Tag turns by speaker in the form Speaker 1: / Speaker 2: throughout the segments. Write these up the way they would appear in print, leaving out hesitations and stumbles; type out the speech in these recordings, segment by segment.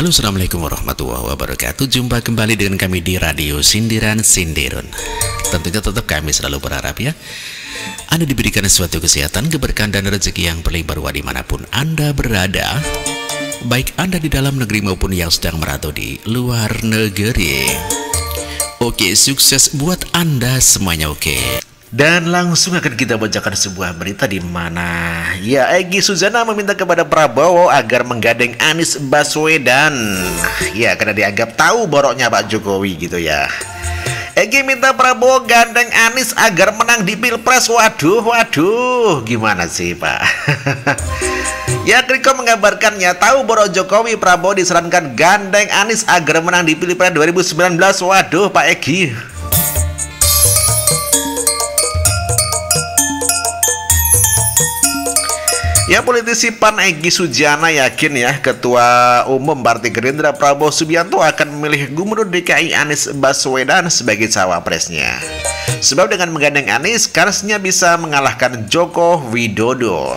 Speaker 1: Halo, assalamualaikum warahmatullahi wabarakatuh. Jumpa kembali dengan kami di Radio Sindiran Sindirun. Tentunya tetap kami selalu berharap ya Anda diberikan suatu kesehatan, keberkahan dan rezeki yang berlimpah ruah dimanapun Anda berada, baik Anda di dalam negeri maupun yang sedang merantau di luar negeri. Oke, sukses buat Anda semuanya. Oke. Dan langsung akan kita bacakan sebuah berita di mana ya Egy Suzana meminta kepada Prabowo agar menggandeng Anies Baswedan. Ya, karena dianggap tahu boroknya Pak Jokowi gitu ya. Egy minta Prabowo gandeng Anies agar menang di Pilpres. Waduh, gimana sih Pak? Ya, Kriko mengabarkannya tahu borok Jokowi, Prabowo disarankan gandeng Anies agar menang di Pilpres 2019. Waduh Pak Egy. Ya, politisi PAN Egy Sujana yakin ya Ketua Umum Partai Gerindra Prabowo Subianto akan memilih Gubernur DKI Anies Baswedan sebagai cawapresnya. Sebab dengan menggandeng Anies, kansnya bisa mengalahkan Joko Widodo.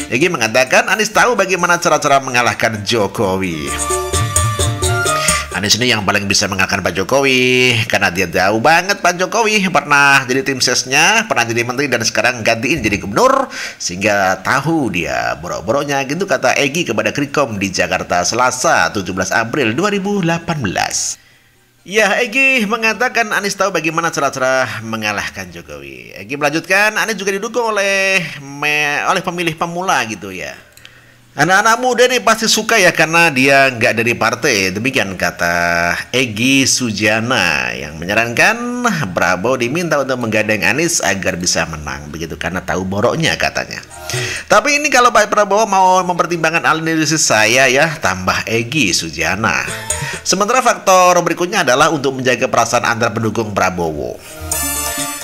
Speaker 1: Egy mengatakan Anies tahu bagaimana cara-cara mengalahkan Jokowi. Anies ini yang paling bisa mengalahkan Pak Jokowi karena dia tahu banget Pak Jokowi pernah jadi tim sesnya, pernah jadi menteri dan sekarang gantiin jadi gubernur, sehingga tahu dia borok-boroknya gitu, kata Egy kepada Krikom di Jakarta Selasa 17 April 2018. Ya, Egy mengatakan Anies tahu bagaimana cara-cara mengalahkan Jokowi. Egy melanjutkan Anies juga didukung oleh pemilih pemula gitu ya. Anak-anak muda nih pasti suka ya karena dia nggak dari partai. Demikian kata Egy Sujana yang menyarankan Prabowo diminta untuk menggandeng Anies agar bisa menang. Begitu, karena tahu boroknya katanya. Tapi ini kalau Pak Prabowo mau mempertimbangkan analisis saya ya, tambah Egy Sujana. Sementara faktor berikutnya adalah untuk menjaga perasaan antar pendukung Prabowo.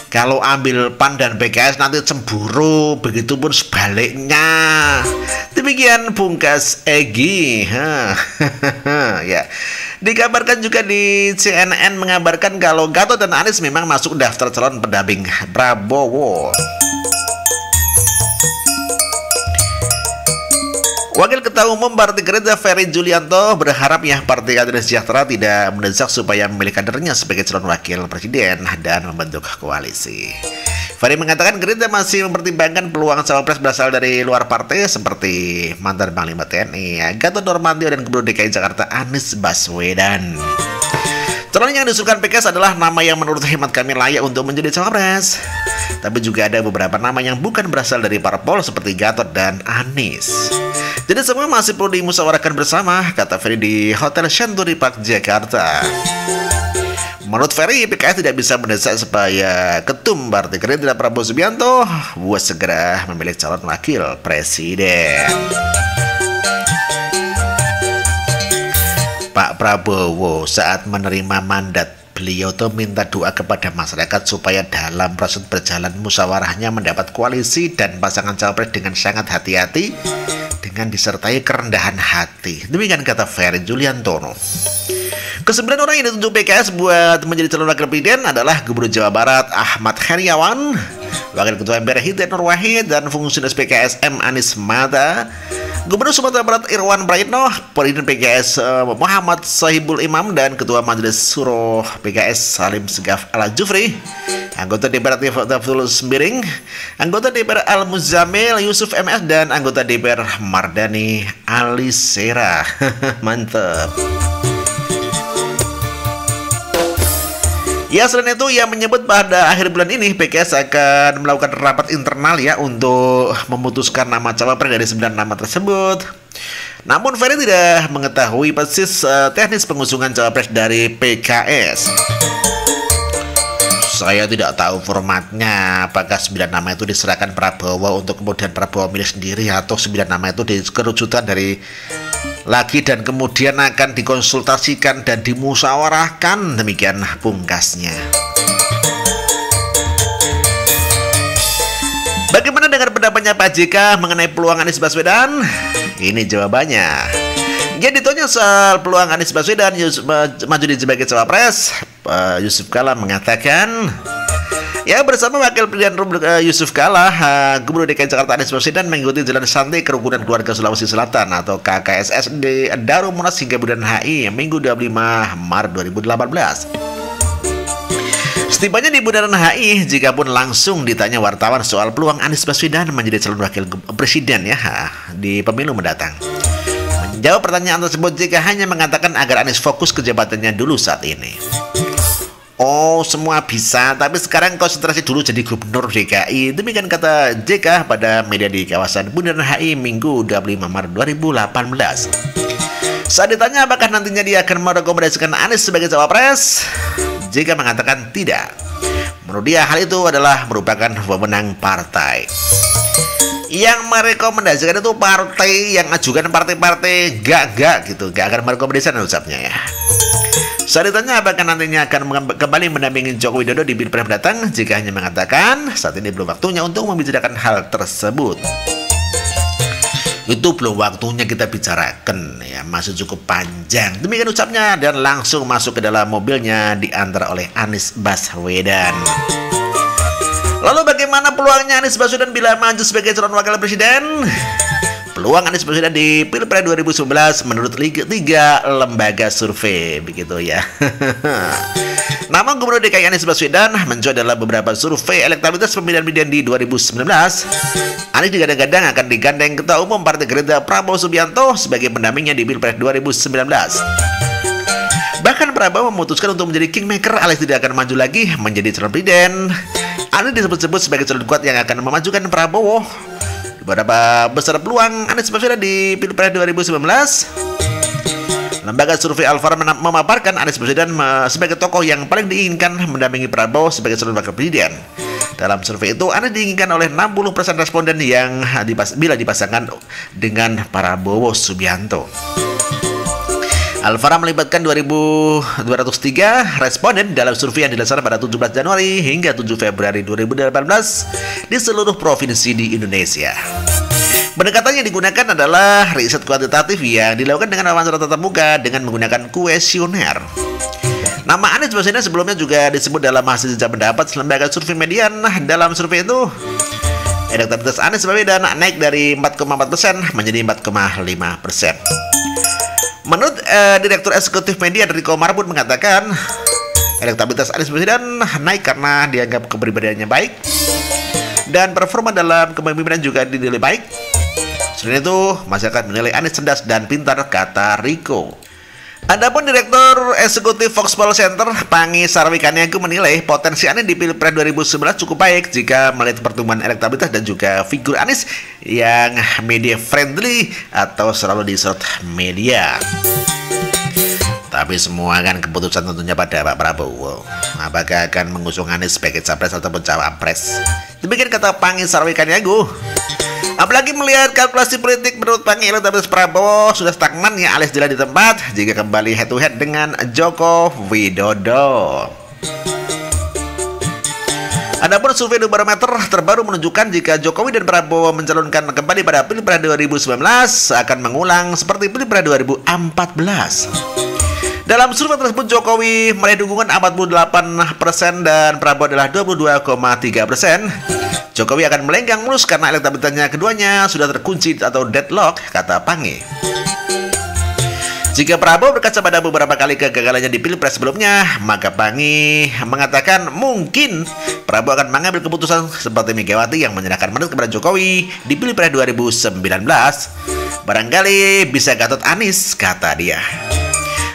Speaker 1: Kalau ambil PAN dan PKS nanti cemburu, begitupun sebaliknya. Demikian pungkas Egy. Ya. Dikabarkan juga di CNN mengabarkan kalau Gatot dan Anies memang masuk daftar calon pendamping Prabowo. Wakil Ketua Umum Partai Gerindra Ferry Julianto berharap ya Partai Keadilan Sejahtera tidak mendesak supaya memilih kadernya sebagai calon wakil presiden dan membentuk koalisi. Ferry mengatakan Gerindra masih mempertimbangkan peluang cawapres berasal dari luar partai seperti mantan Panglima TNI Gatot Nurmantio dan Gubernur DKI Jakarta Anies Baswedan. Calon yang diusulkan PKS adalah nama yang menurut hemat kami layak untuk menjadi cawapres. Tapi juga ada beberapa nama yang bukan berasal dari parpol seperti Gatot dan Anies. Jadi semua masih perlu dimusyawarahkan bersama, kata Ferry di Hotel Century Park Jakarta. Menurut Ferry, PKS tidak bisa mendesak supaya Ketum Partai Gerindra Prabowo Subianto buat segera memilih calon wakil presiden. Pak Prabowo saat menerima mandat, beliau tuh minta doa kepada masyarakat supaya dalam proses berjalan musyawarahnya mendapat koalisi dan pasangan cawapres dengan sangat hati-hati dengan disertai kerendahan hati. Demikian kata Ferry Juliantono. Kesembilan orang yang ditunjuk PKS buat menjadi calon wakil presiden adalah Gubernur Jawa Barat Ahmad Heriawan, Wakil Ketua MPR Hidayat Nur Wahid, dan Fungsionaris PKS M. Anies Mata, Gubernur Sumatera Barat Irwan Prayitno, Presiden PKS Muhammad Sohibul Imam, dan Ketua Majelis Suro PKS Salim Segaf Al Jufri, anggota DPR Abdul Sembiring, anggota DPR Al Muzamil Yusuf MS, dan anggota DPR Mardani Alisera. Mantap. Ya, selain itu ia menyebut pada akhir bulan ini PKS akan melakukan rapat internal ya untuk memutuskan nama cawapres dari 9 nama tersebut. Namun Ferry tidak mengetahui persis teknis pengusungan cawapres dari PKS. Saya tidak tahu formatnya, apakah 9 nama itu diserahkan Prabowo untuk kemudian Prabowo milih sendiri, atau 9 nama itu dikerucutan dari lagi dan kemudian akan dikonsultasikan dan dimusyawarahkan. Demikian pungkasnya. Bagaimana dengan pendapatnya Pak JK mengenai peluang Anies Baswedan? Ini jawabannya. Dia ditanya soal peluang Anies Baswedan maju sebagai cawapres, Yusuf Kala mengatakan, Ya, bersama Wakil Presiden Yusuf Kala, Gubernur DKI Jakarta Anies Baswedan mengikuti jalan santai kerukunan keluarga Sulawesi Selatan atau KKSS di Darul Monas hingga Bundaran HI Minggu 25 Maret 2018. Setibanya di Bundaran HI, jika pun langsung ditanya wartawan soal peluang Anies Baswedan menjadi calon wakil presiden ya di pemilu mendatang. Menjawab pertanyaan tersebut, jika hanya mengatakan agar Anies fokus ke jabatannya dulu saat ini. Oh, semua bisa, tapi sekarang konsentrasi dulu jadi gubernur DKI. Demikian kata JK pada media di kawasan Bundaran HI Minggu 25 Maret 2018. Saat ditanya apakah nantinya dia akan merekomendasikan Anies sebagai cawapres, JK mengatakan tidak. Menurut dia hal itu adalah merupakan wewenang partai. Yang merekomendasikan itu partai, yang ajukan partai-partai gak gitu, gak akan merekomendasikan ucapnya ya. Saat ditanya apakah nantinya akan kembali mendampingi Joko Widodo di Pilpres mendatang, jika hanya mengatakan saat ini belum waktunya untuk membicarakan hal tersebut. Itu belum waktunya kita bicarakan ya, masih cukup panjang. Demikian ucapnya dan langsung masuk ke dalam mobilnya diantar oleh Anies Baswedan. Lalu bagaimana peluangnya Anies Baswedan bila maju sebagai calon wakil presiden? Peluang Anies Baswedan di Pilpres 2019 menurut tiga lembaga survei, begitu ya. Nama Gubernur DKI Anies Baswedan mencuat dalam beberapa survei elektabilitas pemilihan presiden di 2019. Anies digadang-gadang akan digandeng Ketua Umum Partai Gerindra Prabowo Subianto sebagai pendampingnya di Pilpres 2019. Bahkan Prabowo memutuskan untuk menjadi kingmaker alias tidak akan maju lagi menjadi calon presiden. Anies disebut-sebut sebagai calon kuat yang akan memajukan Prabowo. Berapa besar peluang Anies Baswedan di Pilpres 2019? Lembaga survei Alfara memaparkan Anies Baswedan sebagai tokoh yang paling diinginkan mendampingi Prabowo sebagai calon wakil presiden. Dalam survei itu, Anies diinginkan oleh 60% responden yang bila dipasangkan dengan Prabowo Subianto. Alfara melibatkan 2.203 responden dalam survei yang dilaksanakan pada 17 Januari hingga 7 Februari 2018 di seluruh provinsi di Indonesia. Pendekatan yang digunakan adalah riset kuantitatif yang dilakukan dengan wawancara tatap muka dengan menggunakan kuesioner. Nama Anies Baswedan sebelumnya juga disebut dalam hasil jejak pendapat lembaga survei Median. Dalam survei itu, elektabilitas Anies Baswedan naik dari 4,4% menjadi 4,5%. Menurut Direktur Eksekutif Media Riko Marbun mengatakan, elektabilitas Anies Baswedan naik karena dianggap kepribadiannya baik dan performa dalam kepemimpinan juga dinilai baik. Selain itu, masyarakat menilai Anies cerdas dan pintar, kata Riko. Adapun Direktur Eksekutif Foxpol Center Pangi Sarwikaniagu menilai potensi Anies di Pilpres 2019 cukup baik jika melihat pertumbuhan elektabilitas dan juga figur Anies yang media friendly atau selalu disorot media. Tapi semua kan keputusan tentunya pada Pak Prabowo. Apakah akan mengusung Anies sebagai capres ataupun cawapres? Demikian kata Pangi Sarwikaniagu. Apalagi melihat kalkulasi politik menurut Pangi, elektabilitas Prabowo sudah stagnan ya alias jalan di tempat jika kembali head to head dengan Joko Widodo. Adapun survei Indobarometer terbaru menunjukkan jika Jokowi dan Prabowo mencalonkan kembali pada Pilpres 2019 akan mengulang seperti Pilpres 2014. Dalam survei tersebut, Jokowi meraih dukungan 48% dan Prabowo adalah 22,3%. Jokowi akan melenggang mulus karena elektabilitasnya keduanya sudah terkunci atau deadlock, kata Pangi. Jika Prabowo berkaca pada beberapa kali kegagalannya di Pilpres sebelumnya, maka Pangi mengatakan mungkin Prabowo akan mengambil keputusan seperti Megawati yang menyerahkan mandat kepada Jokowi di Pilpres 2019. Barangkali bisa Gatot Anies, kata dia.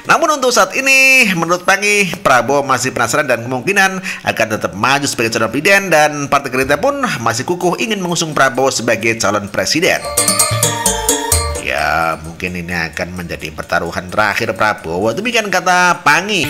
Speaker 1: Namun untuk saat ini, menurut Pangi, Prabowo masih penasaran dan kemungkinan akan tetap maju sebagai calon presiden dan Partai Gerindra pun masih kukuh ingin mengusung Prabowo sebagai calon presiden. Ya, mungkin ini akan menjadi pertaruhan terakhir Prabowo. Demikian kata Pangi.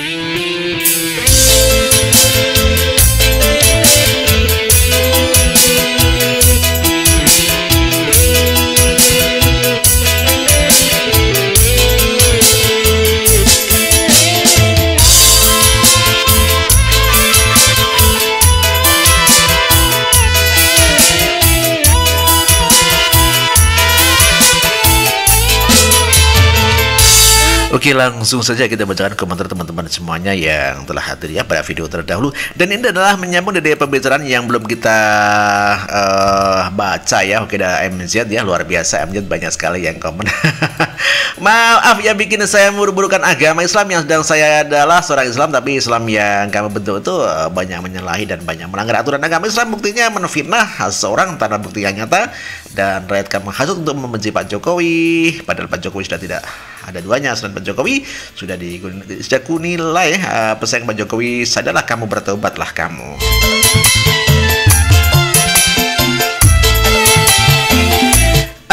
Speaker 1: Oke, langsung saja kita bacakan komentar teman-teman semuanya yang telah hadir ya pada video terdahulu. Dan ini adalah menyambung dari pembicaraan yang belum kita baca ya. Oke, ada MZ ya, luar biasa MZ, banyak sekali yang komen. Maaf ya bikin saya buru-burukan agama Islam yang sedang saya adalah seorang Islam, tapi Islam yang kami bentuk itu banyak menyalahi dan banyak melanggar aturan agama Islam. Buktinya menfitnah seorang tanpa bukti yang nyata, dan rakyat kami menghasut untuk membenci Pak Jokowi, padahal Pak Jokowi sudah tidak ada duanya selain Pak Jokowi. Sudah kunilai pesan Pak Jokowi, sadarlah kamu, bertobatlah kamu.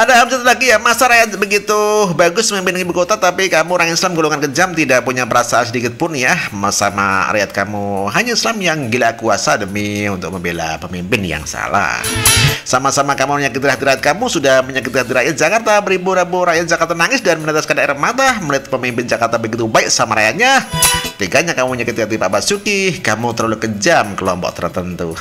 Speaker 1: Ada update lagi ya, masa rakyat begitu bagus memimpin ibu kota, tapi kamu orang Islam golongan kejam, tidak punya perasaan sedikit pun ya. Sama rakyat kamu hanya Islam yang gila kuasa demi untuk membela pemimpin yang salah. Sama-sama kamu menyakiti hati rakyat kamu, sudah menyakiti hati rakyat Jakarta. Beribu-ribu rakyat Jakarta nangis dan meneteskan air mata melihat pemimpin Jakarta begitu baik sama rakyatnya. Teganya kamu menyakiti hati Pak Basuki, kamu terlalu kejam kelompok tertentu.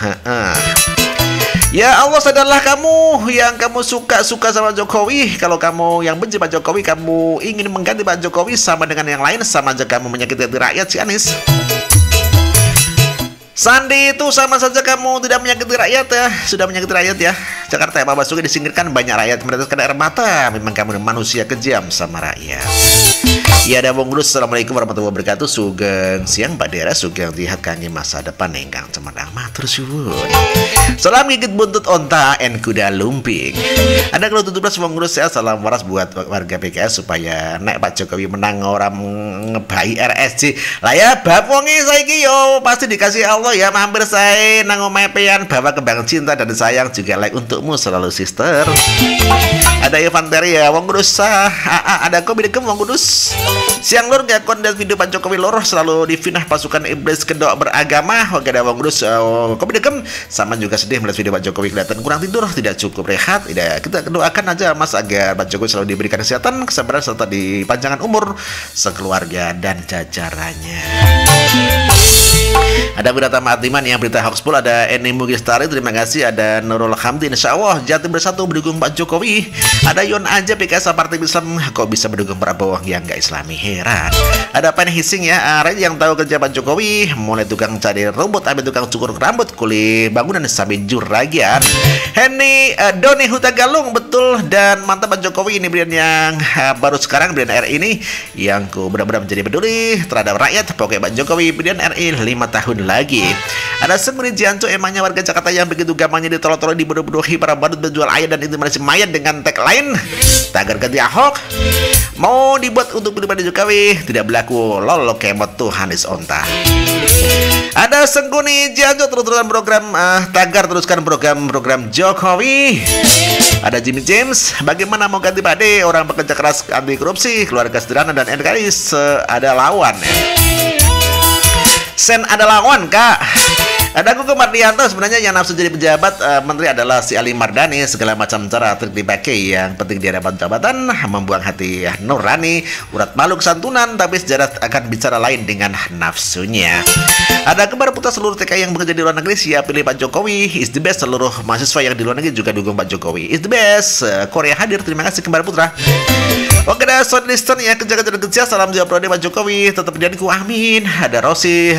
Speaker 1: Ya Allah, sadarlah kamu yang kamu suka-suka sama Jokowi. Kalau kamu yang benci Pak Jokowi, kamu ingin mengganti Pak Jokowi sama dengan yang lain, sama aja kamu menyakiti hati rakyat si Anies. Sandi itu sama saja kamu tidak menyakiti rakyat ya, sudah menyakiti rakyat ya. Jakarta ya Pak Basuki disingkirkan, banyak rakyat meneteskan air mata. Memang kamu manusia kejam sama rakyat. Ya, ada Bung Rus, assalamualaikum warahmatullahi wabarakatuh. Sugeng siang Pak Dera, sugeng lihat kange masa depan engkang cemedang matur suwun. Salam gigit buntut onta en kuda lumping. Ada kalau 17 Bung Rus ya, salam waras buat warga PKS supaya naik Pak Jokowi menang orang ngebai RSC. Lah ya bab wongi saiki yo pasti dikasih Allah ya, mampir saya nang omahe peyan bawa kembang cinta dan sayang juga like untukmu selalu sister. Ada Ivan Terry ya Wong Kudus, ada kopi dekem Wong Kudus. Siang lur gak konten video Pak Jokowi lor selalu difinah pasukan iblis kedok beragama. Oke, ada Wong Kudus kopi dekem, sama juga sedih melihat video Pak Jokowi kelihatan kurang tidur, tidak cukup rehat. Tidak, kita doakan aja Mas agar Pak Jokowi selalu diberikan kesehatan, kesabaran serta dipanjangkan umur sekeluarga dan jajarannya. Ada berita Matiman yang berita hoaxful, ada Eni Mugistari, terima kasih. Ada Nurul Hamdi, insya Allah Jatim Bersatu mendukung Pak Jokowi. Ada Yon aja PKS Partai Islam kok bisa mendukung Prabowo yang gak Islami, heran. Ada Pen Hissing ya, rakyat yang tahu kerja Pak Jokowi, mulai tukang cari rumput sampai tukang cukur rambut, kuli bangunan sampai juragan. Henny Doni Huta Galung, betul dan mantap Pak Jokowi ini brand yang baru sekarang, brand RI ini yang benar-benar menjadi peduli terhadap rakyat. Pokoknya Pak Jokowi brand RI 5 tahun lagi. Ada Semuri Janco, emangnya warga Jakarta yang begitu gampangnya ditolong-tolong dibodoh-bodohi para badut berjual ayat dan intimidasi mayat dengan tagline tagar ganti Ahok mau dibuat untuk pribadi Jokowi, tidak berlaku lol kemot Tuhan is onta. Ada Sengguni Janco, terus-terusan program tagar, teruskan program Jokowi. Ada Jimmy James, bagaimana mau ganti Pak D, orang pekerja keras anti korupsi, keluarga sederhana dan NKRI ada lawan ya. Sen ada lawan kak. Ada Gugu Mardianto, sebenarnya yang nafsu jadi pejabat menteri adalah si Ali Mardani. Segala macam cara trik dipakai, yang penting dia dapat jabatan, membuang hati nurani, urat malu kesantunan, tapi sejarah akan bicara lain dengan nafsunya. Ada Kembar Putra, seluruh TKI yang bekerja di luar negeri siap pilih Pak Jokowi is the best. Seluruh mahasiswa yang di luar negeri juga dukung Pak Jokowi is the best. Korea hadir, terima kasih Kembar Putra. Oke, ada Son Listen ya, kerja, salam jawab Pak Jokowi tetap jadiku, amin. Ada Rosi,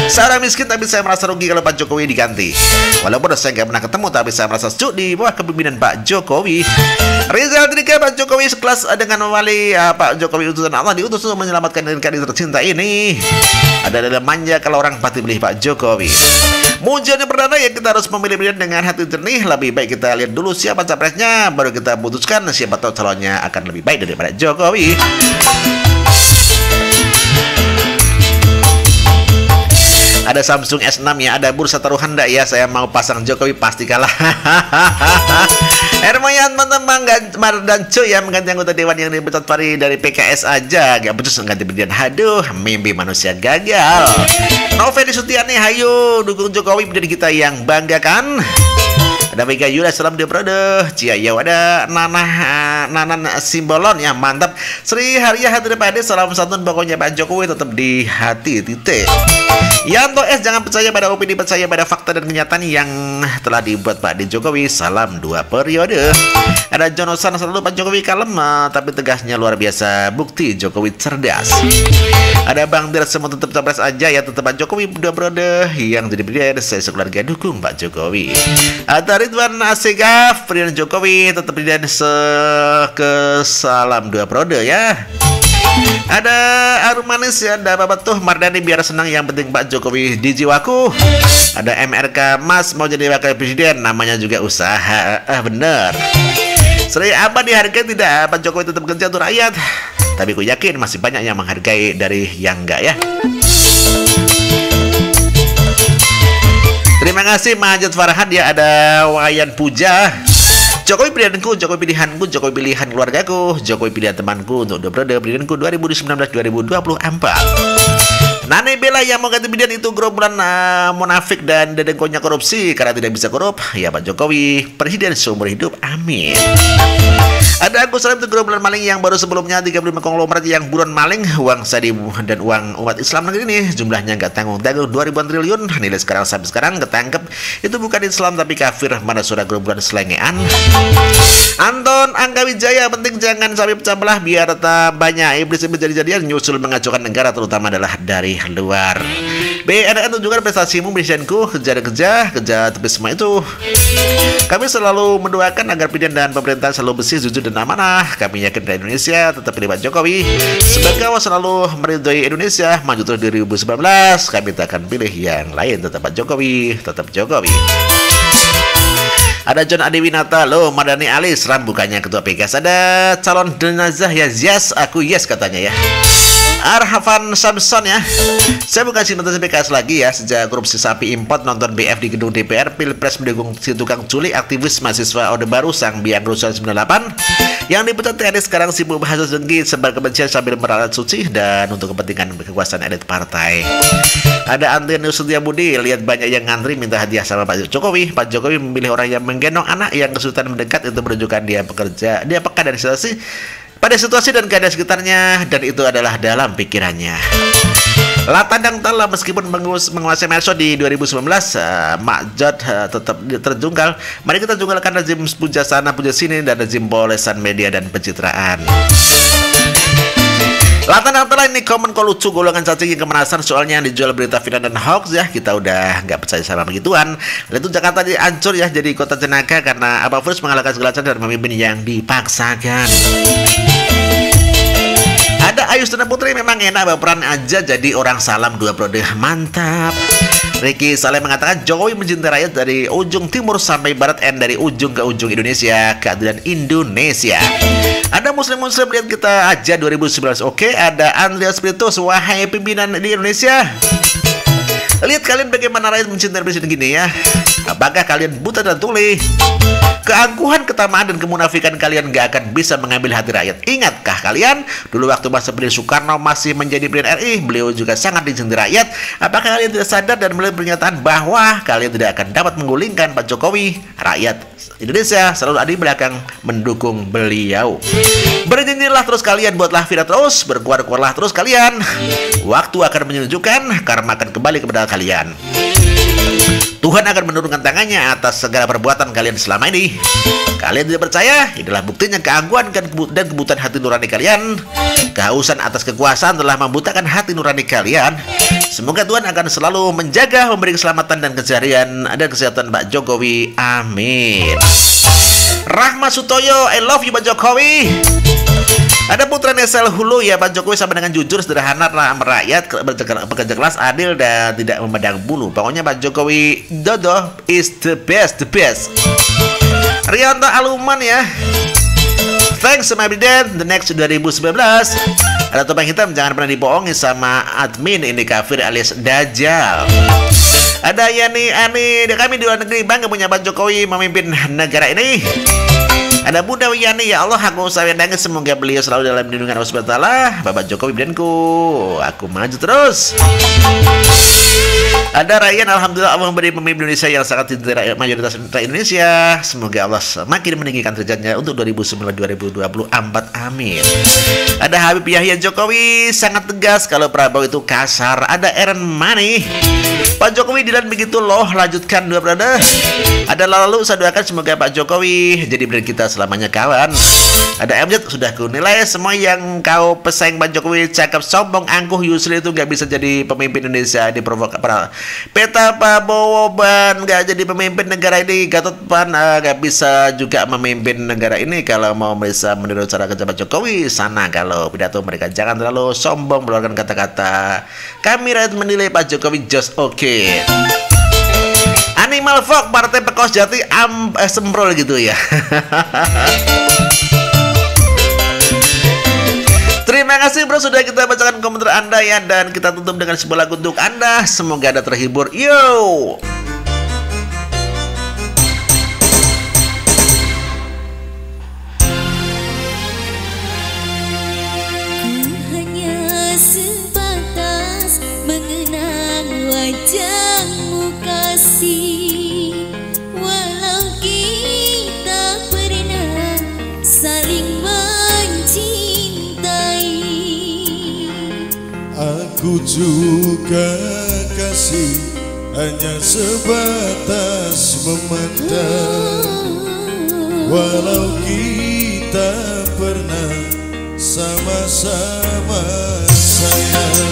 Speaker 1: seorang miskin tapi saya merasa rugi kalau Pak Jokowi diganti. Walaupun saya nggak pernah ketemu, tapi saya merasa sejuk di bawah kepemimpinan Pak Jokowi. Rizal Trika, Pak Jokowi sekelas dengan wali Pak Jokowi utusan Allah, diutus untuk menyelamatkan NKRI tercinta ini. Ada dalam manja kalau orang pasti pilih Pak Jokowi. Muncul yang perdana ya, kita harus memilih dengan hati jernih. Lebih baik kita lihat dulu siapa capresnya, baru kita putuskan siapa tahu calonnya akan lebih baik daripada Jokowi. Ada Samsung S6 ya, ada bursa taruhan enggak ya, saya mau pasang Jokowi pasti kalah. Hermayan teman-teman dan cuy ya, mengganti anggota dewan yang dipecat dari PKS aja, gak becus mengganti berdian. Haduh, mimpi manusia gagal. Noveni Sutiani, hayu dukung Jokowi menjadi kita yang banggakan. Ada Mega Yula, salam dia brother. Ciayau, ada Nanan Simbolon ya, mantap. Sri Haria hati pade, salam santun pokoknya Pak Jokowi tetap di hati titik. Yanto S, jangan percaya pada opini, percaya pada fakta dan kenyataan yang telah dibuat Pak Jokowi. Salam 2 periode. Ada Jonosan, selalu Pak Jokowi kalem tapi tegasnya luar biasa, bukti Jokowi cerdas. Ada Bang Dir, semua tetap capres aja ya, tetap Pak Jokowi 2 periode. Yang jadi presiden saya sekeluarga dukung Pak Jokowi. Ada Ridwan Asegaf, presiden Jokowi tetap presiden salam 2 periode ya. Ada Arum Manis ya, ada Bapak tuh Mardani, biar senang yang penting Pak Jokowi di jiwaku. Ada MRK, Mas mau jadi wakil presiden, namanya juga usaha. Bener. Sri apa dihargai tidak, Pak Jokowi tetap kerja untuk rakyat. Tapi aku yakin masih banyak yang menghargai dari yang enggak ya. Terima kasih Majid Farhan ya, ada Wayan Puja. Jokowi pilihanku, Jokowi pilihanku, Jokowi pilihan keluargaku, Jokowi pilihan temanku untuk 2 periode pilihanku 2019-2024. Nani Bella yang mau ganti pilihan itu gerombolan munafik dan dedengkonya korupsi karena tidak bisa korup. Ya Pak Jokowi, presiden seumur hidup, amin. Ada Agus Salim, itu gerombolan maling yang baru sebelumnya 35 konglomerat yang buron maling uang sadi dan uang umat Islam negeri ini. Jumlahnya nggak tanggung-tanggung 2 ribuan triliun. Nilai sampai sekarang ketangkep. Itu bukan Islam tapi kafir. Mana sudah gerombolan selengean. Anton Angga Wijaya, penting jangan sampai pecah belah biar tetap banyak iblis-iblis jadi-jadian nyusul mengacaukan negara, terutama adalah dari luar. BNN tunjukkan prestasimu, presidenku, kerja, tapi semua itu kami selalu mendoakan agar presiden dan pemerintah selalu bersih, jujur dan amanah. Kami yakin dari Indonesia tetap pilih Pak Jokowi. Sebagai selalu meridhoi Indonesia maju terus 2019. Kami tak akan pilih yang lain, tetap Pak Jokowi, tetap Jokowi. Ada John Adiwinata, loh Mardani Ali, seram bukannya ketua PKS. Ada calon jenazah ya, yes, aku yes katanya ya. Arhafan Samson ya, saya bukan simpatisan PKS lagi ya. Sejak korupsi sapi import, nonton BF di gedung DPR, Pilpres mendukung si tukang culik, aktivis mahasiswa Orde Baru sang biang rusuhan 98 yang dipecat TNI, sekarang sibuk bahasa dengki sebar kebencian sambil meralat suci dan untuk kepentingan kekuasaan elit partai. Ada Antonius Setiabudi, lihat banyak yang ngantri minta hadiah sama Pak Jokowi. Pak Jokowi memilih orang yang menggendong anak yang kesulitan mendekat, itu menunjukkan dia peka dan pada situasi dan keadaan sekitarnya, dan itu adalah dalam pikirannya. Latandang telah meskipun menguasai medsos di 2019, Mak Jod tetap terjungkal. Mari kita jungkalkan rezim puja sana puja sini dan rezim bolesan media dan pencitraan. Latandang telah ini komen kok lucu, golongan cacing yang kemerasan soalnya yang dijual berita fitnah dan hoax ya. Kita udah nggak percaya sama begituan. Dan itu Jakarta dihancur ya jadi kota jenaka karena Abang Firus mengalahkan segala cara dan memimpin yang dipaksakan. Ada Ayu Sena Putri, memang enak baperan aja jadi orang, salam 2 periode, mantap. Ricky Saleh mengatakan Jokowi mencintai rakyat dari ujung timur sampai barat, dari ujung ke ujung Indonesia, keadilan Indonesia. Ada muslim-muslim, lihat kita aja 2019. Oke, ada Andrea Spiritus, wahai pimpinan di Indonesia, lihat kalian bagaimana rakyat mencintai presiden gini ya. Apakah kalian buta dan tuli? Keangkuhan, ketamaan, dan kemunafikan kalian gak akan bisa mengambil hati rakyat. Ingatkah kalian dulu waktu masa Presiden Soekarno masih menjadi Presiden RI, beliau juga sangat dicintai rakyat. Apakah kalian tidak sadar dan melihat pernyataan bahwa kalian tidak akan dapat menggulingkan Pak Jokowi? Rakyat Indonesia selalu ada di belakang mendukung beliau. Berjanjilah terus kalian, buatlah viral terus, berkuar-kuarlah terus kalian. Waktu akan menunjukkan, karma akan kembali kepada kalian. Tuhan akan menurunkan tangannya atas segala perbuatan kalian selama ini. Kalian tidak percaya? Inilah buktinya keangkuhan dan kebutaan hati nurani kalian. Kehausan atas kekuasaan telah membutakan hati nurani kalian. Semoga Tuhan akan selalu menjaga, memberi keselamatan dan kesehatan Pak Jokowi. Amin. Rahma Sutoyo, I love you Pak Jokowi. Ada Putra Nesel Hulu ya, Pak Jokowi sama dengan jujur, sederhana, merakyat, bekerja keras, adil dan tidak memandang bulu. Pokoknya Pak Jokowi Dodo is the best. Rianto Aluman ya, thanks my Presiden, the next 2019. Ada topeng hitam, jangan pernah dibohongi sama admin ini kafir alias Dajjal. Ada Yani Ani, kami di luar negeri bangga punya Pak Jokowi memimpin negara ini. Ada Bunda Wiyani, ya Allah aku usah nangis, semoga beliau selalu dalam lindungan Allah Subhanahu wa taala. Bapak Jokowi bidanku, aku maju terus. Ada Ryan, alhamdulillah Allah memberi pemimpin Indonesia yang sangat dicintai mayoritas rakyat Indonesia. Semoga Allah semakin meninggikan derajatnya untuk 2009-2024. Amin. Ada Habib Yahya, Jokowi sangat tegas kalau Prabowo itu kasar. Ada Aaron Money, Pak Jokowi Dilan begitu loh, lanjutkan dua periode. Ada lalu saya doakan semoga Pak Jokowi jadi brand kita selamanya kawan. Ada MZ, sudah ku nilai semua yang kau pesaing Pak Jokowi cakep, sombong, angkuh, Yusril itu gak bisa jadi pemimpin Indonesia. Di peta Prabowo ban gak jadi pemimpin negara ini. Gatot Pan gak bisa juga memimpin negara ini. Kalau mau bisa meniru cara kerja Pak Jokowi sana, kalau pidato mereka jangan terlalu sombong mengeluarkan kata-kata. Kami rakyat menilai Pak Jokowi just okay. Animal Folk, Partai Pekos Jati semprol gitu ya. Terima kasih bro, sudah kita bacakan komentar Anda ya. Dan kita tutup dengan sebuah lagu untuk Anda. Semoga Anda terhibur. Yo!
Speaker 2: Ku hanya sebatas mengenang wajahmu kasih, walau kita pernah saling mencintai.
Speaker 3: Aku juga kasih hanya sebatas memandang, walau kita pernah sama-sama sayang.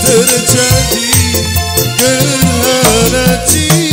Speaker 3: terjadi gerhana cinta.